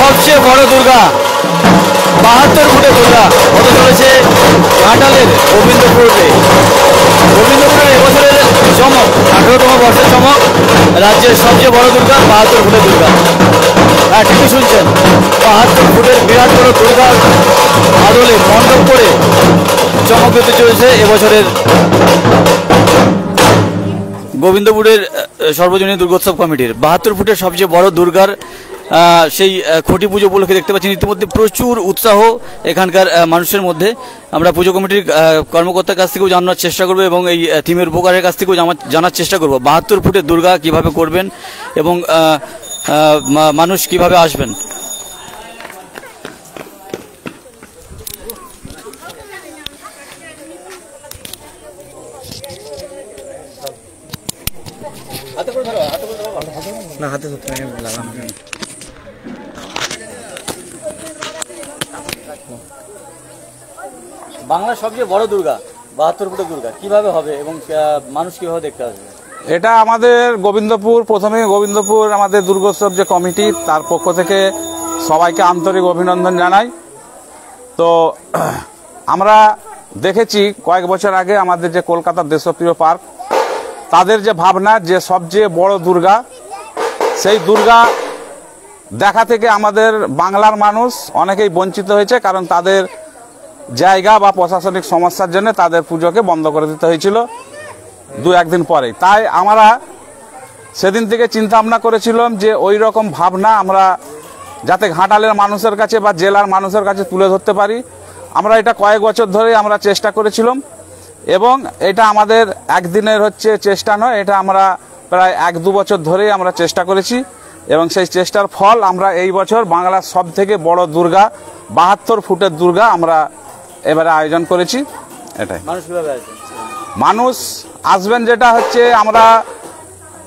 সবচেয়ে বড় দুর্গা 72 ফুটের দুর্গা হতে চলেছে ঘাটালের গোবিন্দপুরে। গোবিন্দপুরের এবছরের চমক, 18তম বর্ষের চমক, রাজ্যের সবচেয়ে বড় দুর্গা 72 ফুটের দুর্গা। হ্যাঁ, ঠিকই শুনছেন, 72 ফুটের বিরাট বড় দুর্গার আদলে মণ্ডপ করে চমক দিতে চলেছে এবছরের গোবিন্দপুরের সর্বজনীন দুর্গোৎসব কমিটির। 72 ফুটের সবচেয়ে বড় দুর্গার সেই খুঁটি পুজো উপলক্ষে দেখতে পাচ্ছেন ইতিমধ্যে প্রচুর উৎসাহ এখানকার মানুষের মধ্যে। আমরা পুজো কমিটির কর্মকর্তার কাছ থেকেও জানার চেষ্টা করবো এবং এই থিমের উপকারের কাছ থেকেও জানার চেষ্টা করবো 72 ফুটের দুর্গা কিভাবে করবেন এবং মানুষ কিভাবে আসবেন। না হাতে ধরতে লাগলাম। বাংলার সবচেয়ে বড় দুর্গা 72 ফুটের দুর্গা কিভাবে হবে এবং মানুষ কিভাবে দেখতে আসবে? এটা আমাদের গোবিন্দপুর, প্রথমে গোবিন্দপুর আমাদের দুর্গোৎসব যে কমিটি তার পক্ষ থেকে সবাইকে আন্তরিক অভিনন্দন জানাই। তো আমরা দেখেছি কয়েক বছর আগে আমাদের যে কলকাতার দেশপ্রিয় পার্ক, তাদের যে ভাবনা যে সবচেয়ে বড় দুর্গা, সেই দুর্গা দেখা থেকে আমাদের বাংলার মানুষ অনেকেই বঞ্চিত হয়েছে, কারণ তাদের জায়গা বা প্রশাসনিক সমস্যার জন্য তাদের পুজোকে বন্ধ করে দিতে হয়েছিল 2-1 দিন পরেই। তাই আমরা সেদিন থেকে চিন্তা ভাবনা করেছিলাম যে ওই রকম ভাবনা আমরা যাতে ঘাটালের মানুষের কাছে বা জেলার মানুষের কাছে তুলে ধরতে পারি। আমরা এটা কয়েক বছর ধরেই আমরা চেষ্টা করেছিলাম এবং এটা আমাদের একদিনের চেষ্টা নয়, এটা আমরা প্রায় 1-2 বছর ধরেই আমরা চেষ্টা করেছি এবং সেই চেষ্টার ফল আমরা এই বছর বাংলার সব থেকে বড় দুর্গা 72 ফুটের দুর্গা আমরা এবারে আয়োজন করেছি। এটাই মানুষ আসবেন, যেটা আমরা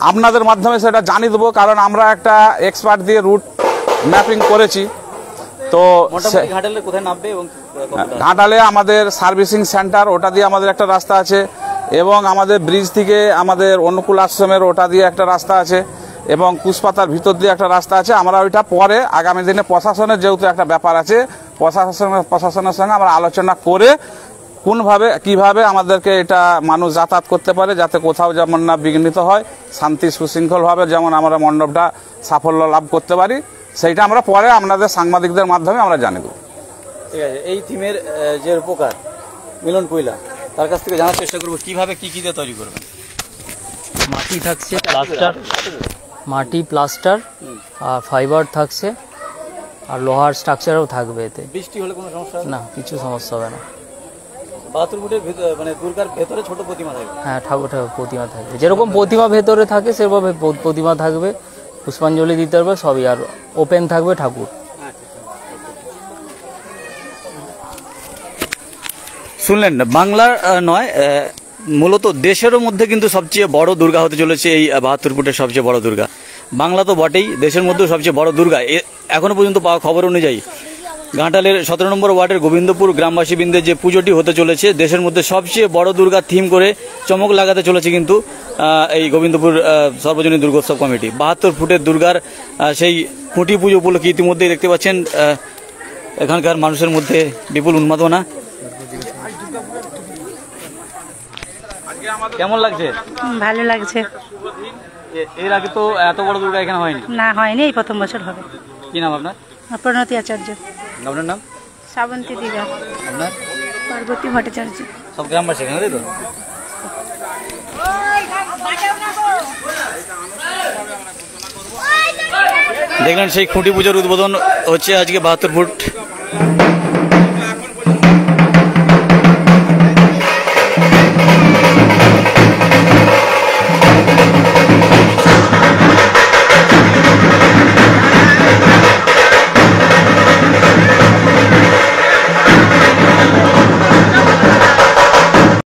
আপনাদের মাধ্যমে সেটা জানিয়ে দেবো, কারণ আমরা একটা এক্সপার্ট দিয়ে রুট ম্যাপিং করেছি। তো ঘাটালে আমাদের সার্ভিসিং সেন্টার, ওটা দিয়ে আমাদের একটা রাস্তা আছে এবং আমাদের ব্রিজ থেকে আমাদের অনুকূল আশ্রমের ওটা দিয়ে একটা রাস্তা আছে এবং কুশপাতার ভিতর দিয়ে একটা রাস্তা আছে। আমরা ওইটা পরে আগামী দিনে প্রশাসনের যেহেতু একটা ব্যাপার আছে, প্রশাসনের সঙ্গে আমরা আলোচনা করে কোনভাবে কিভাবে আমাদেরকে এটা মানুষ যাতায়াত করতে পারে, যাতে কোথাও যেমন না বিঘ্নিত হয়, শান্তি সুশৃঙ্খলভাবে যেমন আমরা মণ্ডপটা সাফল্য লাভ করতে পারি, সেইটা আমরা পরে আপনাদের সাংবাদিকদের মাধ্যমে আমরা জানিয়ে দেবো। ঠিক আছে, এই থিমের যে উপকার মিলন কইলা তার কাছ থেকে জানার চেষ্টা করবো কিভাবে কি দিয়ে তৈরি করবেন। মাটি থাকছে, মাটি প্লাস্টার আর ফাইবার থাকছে আর লোহার স্ট্রাকচারও থাকবে। এতে বৃষ্টি হলে কোনো সমস্যা না, কিছু সমস্যা হবে না। 72 ফুটের মানে দুর্গার ভেতরে ছোট প্রতিমা থাকবে। হ্যাঁ, ঠাকুর প্রতিমা থাকবে, যেরকম প্রতিমা ভেতরে থাকে সেভাবে প্রতিমা থাকবে, পুষ্পাঞ্জলি দিতে পারবে সবই, আর ওপেন থাকবে ঠাকুর। শুনলেন, বাংলার নয় মূলত দেশেরও মধ্যে কিন্তু সবচেয়ে বড় দুর্গা হতে চলেছে এই 72 ফুটের সবচেয়ে বড় দুর্গা। বাংলা তো বটেই, দেশের মধ্যেও সবচেয়ে বড় দুর্গা। এখনো পর্যন্ত পাওয়া খবর অনুযায়ী ঘাটালের 17 নম্বর ওয়ার্ডের গোবিন্দপুর গ্রামবাসীবৃন্দের যে পুজোটি হতে চলেছে, দেশের মধ্যে সবচেয়ে বড় দুর্গা থিম করে চমক লাগাতে চলেছে কিন্তু এই গোবিন্দপুর সর্বজনীন দুর্গোৎসব কমিটি। 72 ফুটের দুর্গার সেই খুঁটি পুজো উপলক্ষে ইতিমধ্যেই দেখতে পাচ্ছেন এখানকার মানুষের মধ্যে বিপুল উন্মাদনা। কেমন লাগছে? ভালো লাগছে। এর আগে তো এত বড় দুর্গা এখানে হয়নি। না, হয়নি, এই প্রথম বছর হবে। কি নাম আপনার? প্রণতি আচার্য। আপনার নাম? শ্রাবন্তী দিঘা। আপনার? পার্বতী ভট্টাচার্য। সব গ্রামবাসী এখানে, তাই তো? দেখলেন সেই খুঁটি পুজোর উদ্বোধন হচ্ছে আজকে 72 ফুট